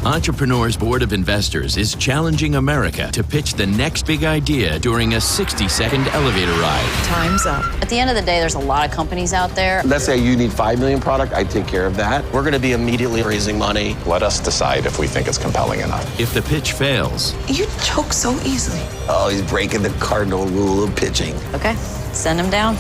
Entrepreneur's Board of Investors is challenging America to pitch the next big idea during a 60-second elevator ride. Time's up. At the end of the day, there's a lot of companies out there. Let's say you need 5 million product, I take care of that. We're going to be immediately raising money. Let us decide if we think it's compelling enough. If the pitch fails, You choke so easily. Oh, he's breaking the cardinal rule of pitching. Okay, send them down.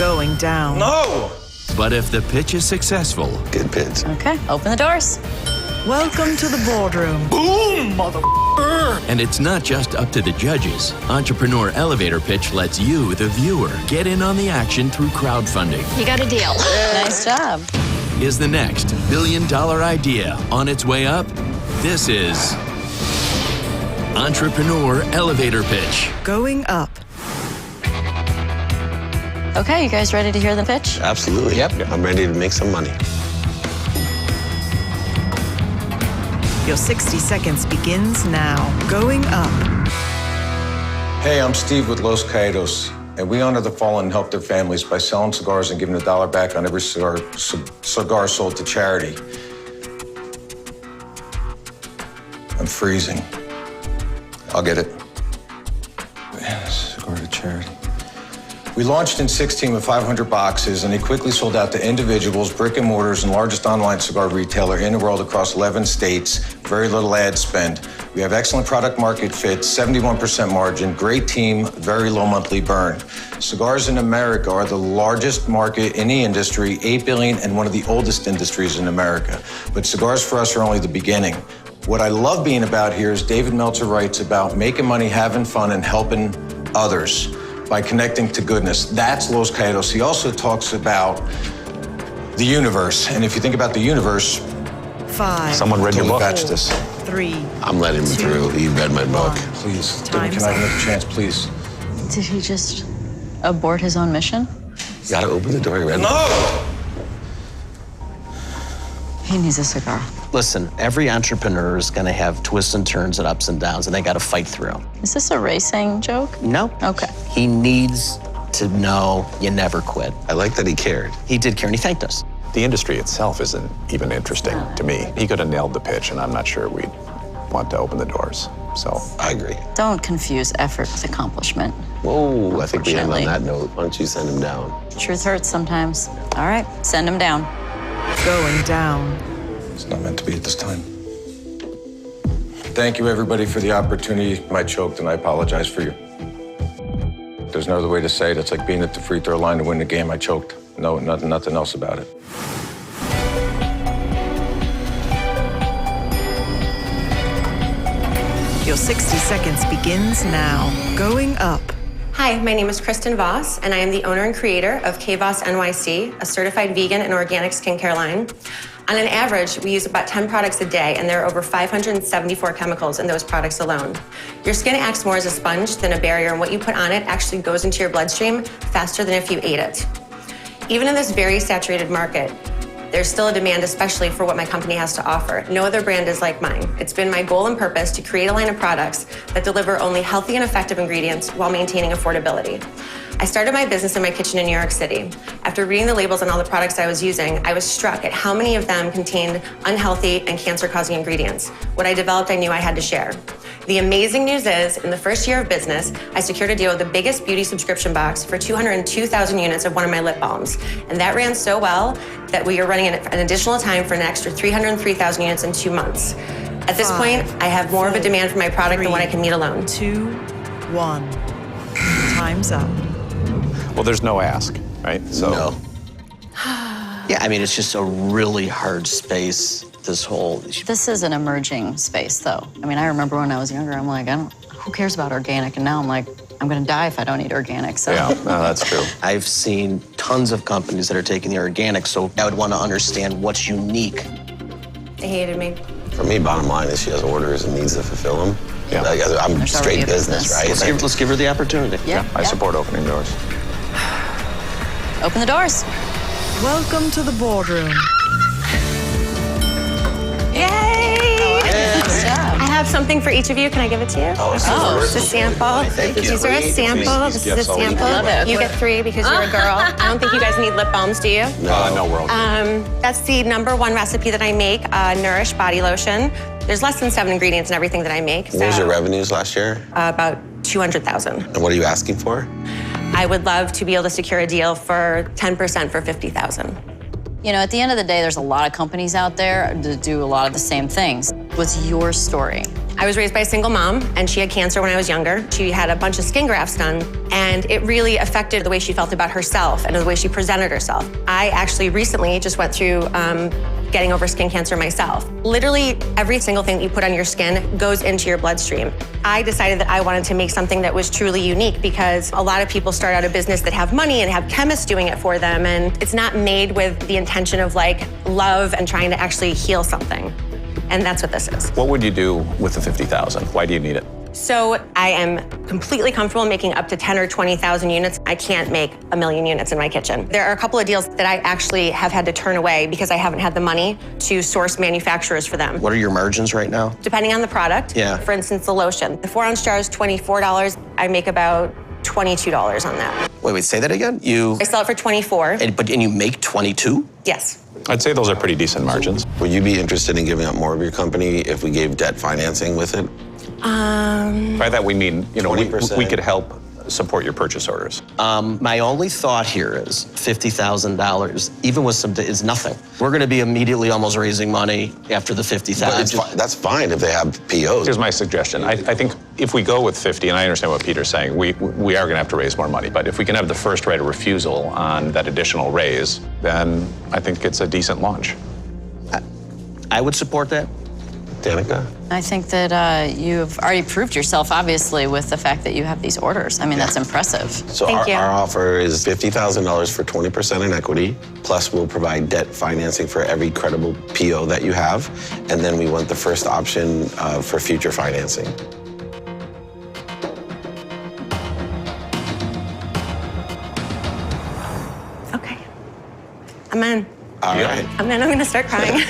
Going down. No! but if the pitch is successful, Good pitch. Okay, open the doors. Welcome to the boardroom. Boom, and it's not just up to the judges. Entrepreneur Elevator Pitch lets you, the viewer, get in on the action through crowdfunding. You got a deal. Nice job. Is the next billion-dollar idea on its way up? This is Entrepreneur Elevator Pitch. Going up. Okay, you guys ready to hear the pitch? Absolutely. Yep. I'm ready to make some money. Your 60 seconds begins now. Going up. Hey, I'm Steve with Los Caídos, and we honor the fallen and help their families by selling cigars and giving $1 back on every cigar sold to charity. I'm freezing. I'll get it. Cigar to charity. We launched in 2016 with 500 boxes, and they quickly sold out to individuals, brick and mortars, and largest online cigar retailer in the world across 11 states. Very little ad spend. We have excellent product market fit, 71% margin, great team, very low monthly burn. Cigars in America are the largest market in the industry, $8 billion, and one of the oldest industries in America. But cigars for us are only the beginning. What I love being about here is David Meltzer writes about making money, having fun, and helping others by connecting to goodness. That's Los Caídos. He also talks about the universe. And if you think about the universe, 5, Someone read your totally book. batched this. 3. I'm letting him through. He read my book. Please, David, Time's can I have up. another chance, please? Did he just abort his own mission? You gotta open the door. You ready? No! He needs a cigar. Listen, every entrepreneur is going to have twists and turns and ups and downs, and they got to fight through. Is this a racing joke? No. Okay. He needs to know you never quit. I like that he cared. He did care, and he thanked us. The industry itself isn't even interesting to me. He could have nailed the pitch, and I'm not sure we'd want to open the doors. So I agree. Don't confuse effort with accomplishment. Whoa, I think we end on Unfortunately. that note. Why don't you send him down? Truth hurts sometimes. All right, send him down. Going down. It's not meant to be at this time. Thank you, everybody, for the opportunity. I choked, and I apologize for you. There's no other way to say it. It's like being at the free throw line to win the game. I choked. No, nothing else about it. Your 60 seconds begins now. Going up. Hi, my name is Kristen Voss, and I am the owner and creator of K-Voss NYC, a certified vegan and organic skincare line. On an average, we use about 10 products a day, and there are over 574 chemicals in those products alone. Your skin acts more as a sponge than a barrier, and what you put on it actually goes into your bloodstream faster than if you ate it. Even in this very saturated market, there's still a demand, especially for what my company has to offer. No other brand is like mine. It's been my goal and purpose to create a line of products that deliver only healthy and effective ingredients while maintaining affordability. I started my business in my kitchen in New York City. After reading the labels on all the products I was using, I was struck at how many of them contained unhealthy and cancer-causing ingredients. What I developed, I knew I had to share. The amazing news is, in the first year of business, I secured a deal with the biggest beauty subscription box for 202,000 units of one of my lip balms. And that ran so well that we are running an additional time for an extra 303,000 units in 2 months. At this 5, point, I have more of a demand for my product than what I can meet alone. 2, 1. Time's up. well, there's no ask, right? So No. Yeah, I mean, it's just a really hard space, this whole... This is an emerging space, though. I mean, I remember when I was younger, I'm like, who cares about organic? And now I'm like, I'm gonna die if I don't eat organic, so. yeah, no, that's true. I've seen tons of companies that are taking the organic, so I would want to understand what's unique. They hated me. For me, bottom line is she has orders and needs to fulfill them. Yeah. I'm There's already straight a business, business. right? Let's give her the opportunity. Yeah, I support opening doors. Open the doors. Welcome to the boardroom. Yay! Nice job. I have something for each of you. Can I give it to you? Oh, It's a sample. Thank you. These are a sample. This is a sample. Love it. You get 3 because you're a girl. I don't think you guys need lip balms, do you? No, world. That's the #1 recipe that I make, Nourish Body Lotion. There's less than 7 ingredients in everything that I make. What was your revenues last year? About 200,000. And what are you asking for? I would love to be able to secure a deal for 10% for 50,000. You know, at the end of the day, there's a lot of companies out there that do a lot of the same things. What's your story? I was raised by a single mom, and she had cancer when I was younger. She had a bunch of skin grafts done, and it really affected the way she felt about herself and the way she presented herself. I actually recently just went through getting over skin cancer myself. Literally every single thing that you put on your skin goes into your bloodstream. I decided that I wanted to make something that was truly unique because a lot of people start out a business that have money and have chemists doing it for them, and it's not made with the intention of like love and trying to actually heal something. And that's what this is. What would you do with the 50,000? Why do you need it? So I am completely comfortable making up to 10 or 20,000 units. I can't make 1 million units in my kitchen. There are a couple of deals that I actually have had to turn away because I haven't had the money to source manufacturers for them. What are your margins right now? Depending on the product. Yeah. For instance, the lotion. The 4-ounce jar is $24. I make about $22 on that. Wait, say that again? I sell it for $24. And you make 22? Yes. I'd say those are pretty decent margins. Would you be interested in giving up more of your company if we gave debt financing with it? By that we mean, you know, we 20%. could help support your purchase orders. My only thought here is $50,000, even with some, is nothing. We're going to be immediately almost raising money after the But $50,000. that's fine if they have POs. Here's my suggestion. I think if we go with 50, and I understand what Peter's saying, we are going to have to raise more money. But if we can have the first right of refusal on that additional raise, then I think it's a decent launch. I would support that. Danica? I think that you've already proved yourself, obviously, with the fact that you have these orders. I mean, that's impressive. So Thank you. our offer is $50,000 for 20% in equity, plus we'll provide debt financing for every credible PO that you have, and then we want the first option for future financing. Okay. I'm in. All right. I'm gonna start crying.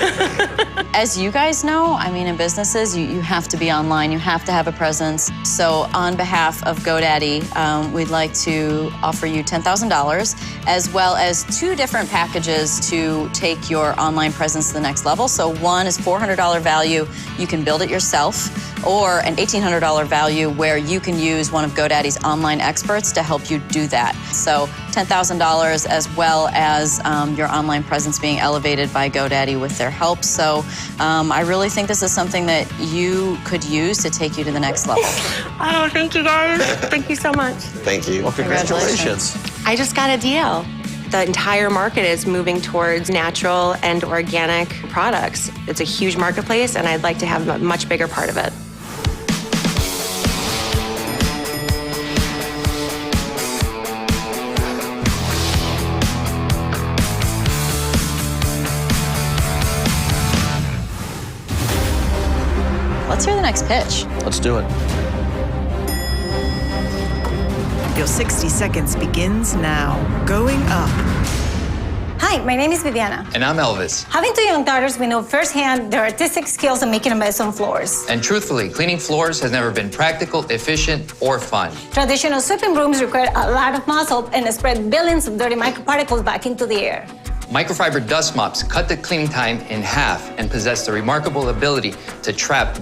As you guys know, I mean, in businesses, you have to be online, you have to have a presence. So on behalf of GoDaddy, we'd like to offer you $10,000, as well as 2 different packages to take your online presence to the next level. So one is $400 value, you can build it yourself, or an $1,800 value where you can use one of GoDaddy's online experts to help you do that. So $10,000 as well as your online presence being elevated by GoDaddy with their help. So I really think this is something that you could use to take you to the next level. Oh, thank you guys. Thank you so much. Thank you. Well, congratulations. I just got a deal. The entire market is moving towards natural and organic products. It's a huge marketplace, and I'd like to have a much bigger part of it. Let's hear the next pitch. Let's do it. Your 60 seconds begins now. Going up. Hi, my name is Viviana. And I'm Elvis. Having 2 young daughters, we know firsthand their artistic skills in making a mess on floors. And truthfully, cleaning floors has never been practical, efficient, or fun. Traditional sweeping brooms require a lot of muscle and spread billions of dirty microparticles back into the air. Microfiber dust mops cut the cleaning time in half and possess the remarkable ability to trap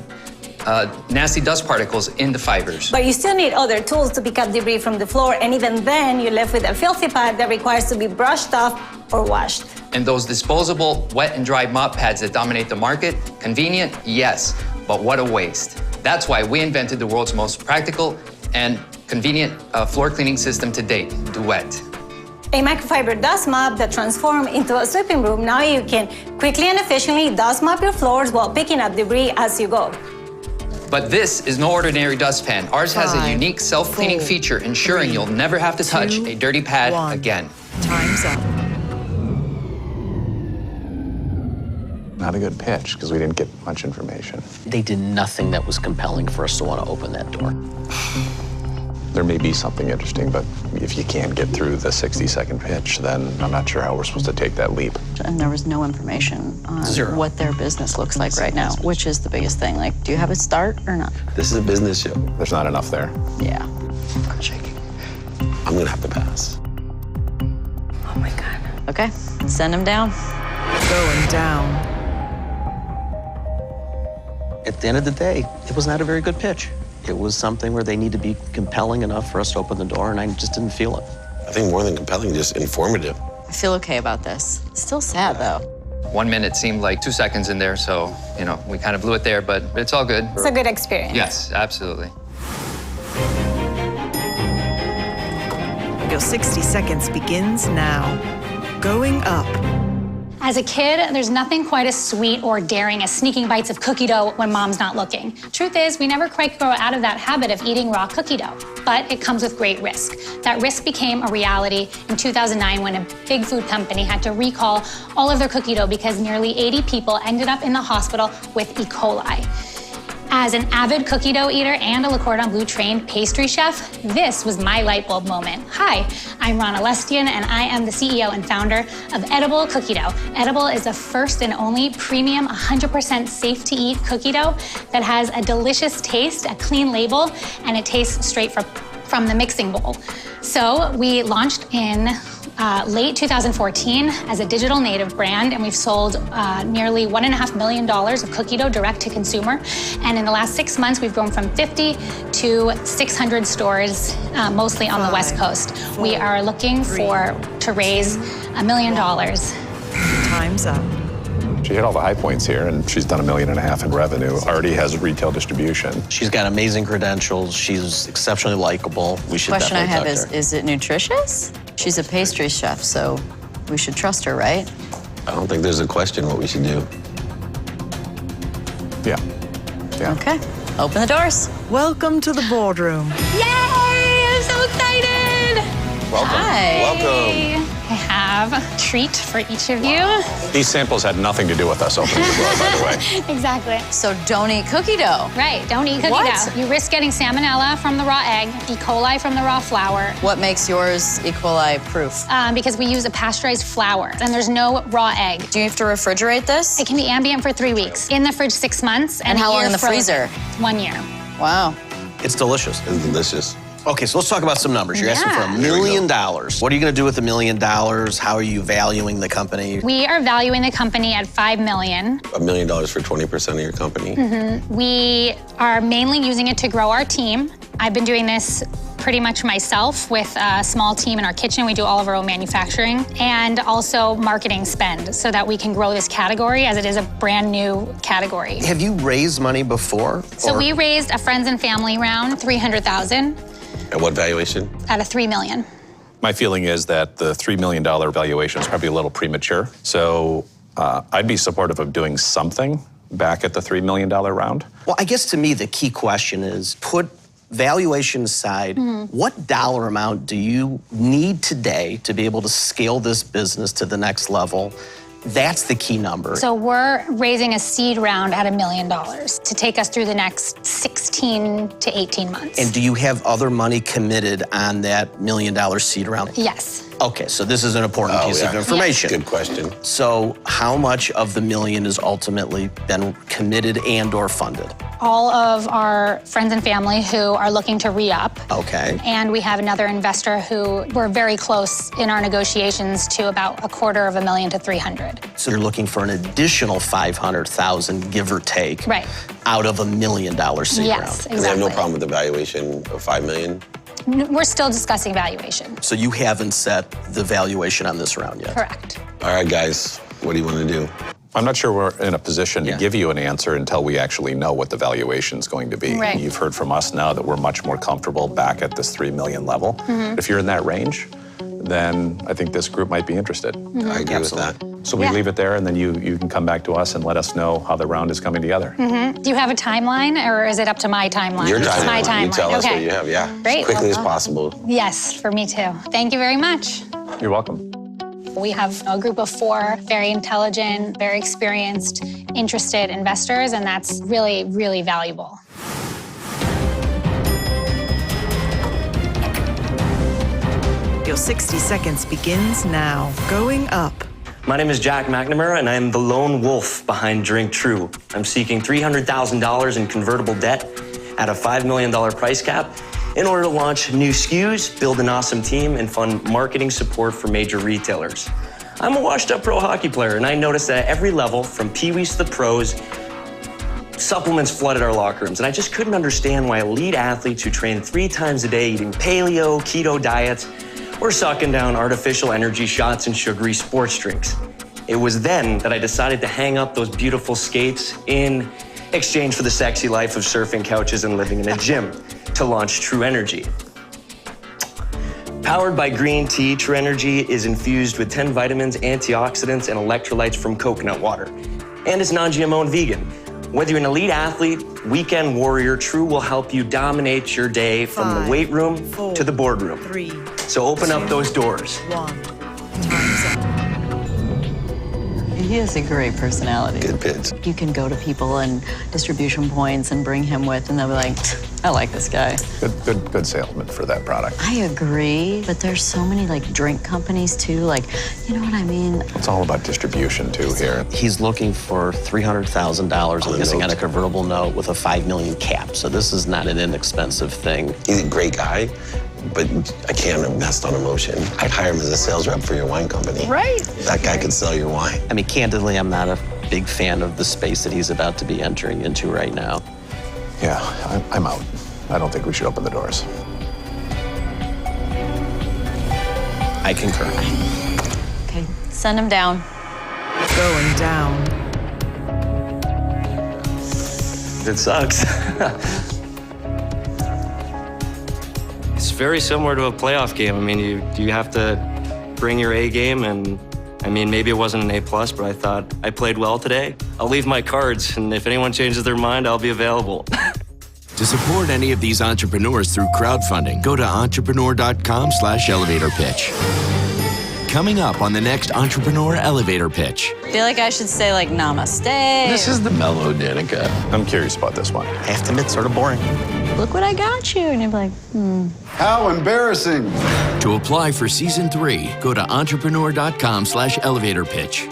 nasty dust particles in the fibers. But you still need other tools to pick up debris from the floor, and even then, you're left with a filthy pad that requires to be brushed off or washed. And those disposable wet and dry mop pads that dominate the market, convenient, yes, but what a waste. That's why we invented the world's most practical and convenient floor cleaning system to date, Duet. A microfiber dust mop that transforms into a sweeping broom. Now you can quickly and efficiently dust mop your floors while picking up debris as you go. But this is no ordinary dustpan. Ours has a 5, unique self-cleaning 4, feature, ensuring 3, you'll never have to touch 2, a dirty pad 1. again. Time's up. Not a good pitch, because we didn't get much information. They did nothing that was compelling for us to want to open that door. There may be something interesting, but if you can't get through the 60-second pitch, then I'm not sure how we're supposed to take that leap. And there was no information on 0. what their business looks like right now, which is the biggest thing. Like, do you have a start or not? This is a business show. There's not enough there. Yeah. I'm shaking. I'm gonna have to pass. Oh my God. Okay, send them down. Going down. At the end of the day, it was not a very good pitch. It was something where they need to be compelling enough for us to open the door, and I just didn't feel it. I think more than compelling, just informative. I feel okay about this. Still sad, though. 1 minute seemed like 2 seconds in there, so, we kind of blew it there, but it's all good. It's a good experience. Yes, absolutely. Your 60 seconds begins now. Going up. As a kid, there's nothing quite as sweet or daring as sneaking bites of cookie dough when mom's not looking. Truth is, we never quite grow out of that habit of eating raw cookie dough, but it comes with great risk. That risk became a reality in 2009 when a big food company had to recall all of their cookie dough because nearly 80 people ended up in the hospital with E. coli. As an avid cookie dough eater and a Le Cordon Bleu trained pastry chef, this was my light bulb moment. Hi, I'm Rana Lestian, and I am the CEO and founder of Edible Cookie Dough. Edible is the first and only premium, 100% safe to eat cookie dough that has a delicious taste, a clean label, and it tastes straight from the mixing bowl. So we launched in late 2014 as a digital native brand, and we've sold nearly $1.5 million of cookie dough direct to consumer. And in the last 6 months, we've grown from 50 to 600 stores, mostly on the West Coast. We are looking to raise $1 million. Time's up. She hit all the high points here, and she's done $1.5 million in revenue, already has retail distribution. She's got amazing credentials. She's exceptionally likable. We should Question I definitely have talk to her. is it nutritious? She's a pastry chef, so we should trust her, right? I don't think there's a question what we should do. Yeah. Okay, open the doors. Welcome to the boardroom. Yay! I'm so excited! Welcome. Hi. Welcome. I have a treat for each of you. These samples had nothing to do with us opening the door, by the way. Exactly. So don't eat cookie dough. Right, don't eat cookie What? dough. You risk getting salmonella from the raw egg, E. coli from the raw flour, What makes yours E. coli proof? because we use a pasteurized flour, and there's no raw egg. Do you have to refrigerate this? It can be ambient for 3 weeks, in the fridge 6 months, And a how long year in the frozen. freezer? 1 year. Wow. It's delicious. It's delicious. Okay, so let's talk about some numbers. You're asking for Yeah. $1 million. What are you going to do with $1 million? How are you valuing the company? We are valuing the company at $5 million. $1 million for 20% of your company. We are mainly using it to grow our team. I've been doing this pretty much myself with a small team in our kitchen. We do all of our own manufacturing and also marketing spend so that we can grow this category as it is a brand new category. Have you raised money before? So or- we raised a friends and family round, $300,000 At what valuation? out of $3 million. My feeling is that the $3 million valuation is probably a little premature. So I'd be supportive of doing something back at the $3 million round. Well, I guess to me, the key question is put valuation aside, what dollar amount do you need today to be able to scale this business to the next level? That's the key number. So we're raising a seed round at $1 million to take us through the next 16 to 18 months. And do you have other money committed on that $1 million seed round? Yes. Okay, so this is an important piece of information. Good question. So how much of the $1 million has ultimately been committed and or funded? All of our friends and family who are looking to re-up. Okay. And we have another investor who we're very close in our negotiations to about $250,000 to $300,000. So you're looking for an additional $500,000, give or take, Right. out of $1 million seed Yes, round. exactly. And they have no problem with the valuation of $5 million? We're still discussing valuation. So you haven't set the valuation on this round yet? Correct. All right, guys, what do you want to do? I'm not sure we're in a position to give you an answer until we actually know what the valuation is going to be. Right. You've heard from us now that we're much more comfortable back at this $3 million level. If you're in that range, then I think this group might be interested. I agree with that. So we leave it there, and then you can come back to us and let us know how the round is coming together. Do you have a timeline, or is it up to my timeline? Your It's timeline. my timeline. You tell us Okay. what you have, yeah. Great. As quickly as Well, possible. Yes, for me too. Thank you very much. You're welcome. We have a group of 4 very intelligent, very experienced, interested investors, and that's really, really valuable. Your 60 seconds begins now. Going up. My name is Jack McNamara, and I am the lone wolf behind Drink True. I'm seeking $300,000 in convertible debt at a $5 million price cap in order to launch new SKUs, build an awesome team, and fund marketing support for major retailers. I'm a washed-up pro hockey player, and I noticed that at every level, from peewees to the pros, supplements flooded our locker rooms, and I just couldn't understand why elite athletes who train 3 times a day eating paleo, keto diets were sucking down artificial energy shots and sugary sports drinks. It was then that I decided to hang up those beautiful skates in exchange for the sexy life of surfing couches and living in a gym to launch True Energy. Powered by green tea, True Energy is infused with 10 vitamins, antioxidants, and electrolytes from coconut water. And it's non-GMO and vegan. Whether you're an elite athlete, weekend warrior, True will help you dominate your day from the weight room to the boardroom. 3, So open up those doors. 1. Time's up. He has a great personality. Good pitch. You can go to people and distribution points and bring him with, and they'll be like, I like this guy. Good salesman for that product. I agree, but there's so many like drink companies too, like, you know what I mean? It's all about distribution too here. He's looking for $300,000, I'm guessing, on a convertible note with a $5 million cap. So this is not an inexpensive thing. He's a great guy, but I can't invest on emotion. I'd hire him as a sales rep for your wine company. Right. That guy could sell your wine. I mean, candidly, I'm not a big fan of the space that he's about to be entering into right now. Yeah, I'm out. I don't think we should open the doors. I concur. Okay, send him down. Going down. It sucks. It's very similar to a playoff game. I mean, you have to bring your A game, and I mean, maybe it wasn't an A+, but I thought I played well today. I'll leave my cards, and if anyone changes their mind, I'll be available. To support any of these entrepreneurs through crowdfunding, go to entrepreneur.com/elevator pitch. Coming up on the next Entrepreneur Elevator Pitch. I feel like I should say like namaste. This is the mellow Danica. I'm curious about this one. I have to admit, sort of boring. Look what I got you. And you're like, How embarrassing. To apply for Season 3, go to entrepreneur.com/elevator pitch.